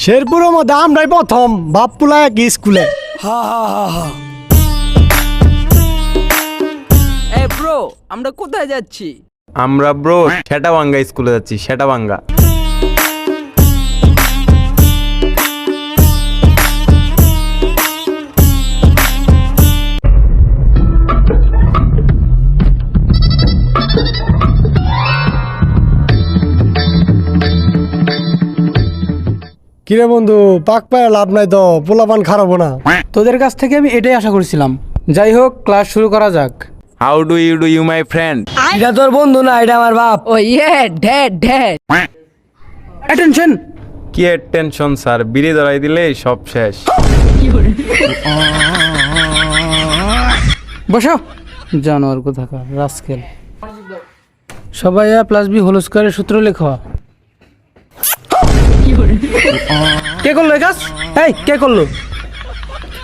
শেরপুরের মধ্যে আমরাই প্রথম বাপপুলা এক স্কুলে। হা হা হা হা। এ ব্রো, আমরা কোথায় যাচ্ছি? আমরা ব্রো সেটাবাঙ্গা স্কুলে যাচ্ছি, সেটাবাঙ্গা। কিরে বন্ধু, পাক পায়ে লাভ নাই তো, পোলাপান খারাপও না। তোদের কাছ থেকে আমি এটাই আশা করেছিলাম। যাই হোক, ক্লাস শুরু করা যাক। How do you my friend? এটা তোর বন্ধু না, এটা আমার বাপ। ও ইয়ে, ড্যাড ড্যাড। অ্যাটেনশন। কি এর টেনশন স্যার, বিড়ি ধরাই দিলে সব শেষ। বসো। জানোয়ার কোথাকার রাস্কেল। সবাই a প্লাস বি হোল স্কয়ারের সূত্র লেখো। কে করলো এই কাজ? এই কে করলো?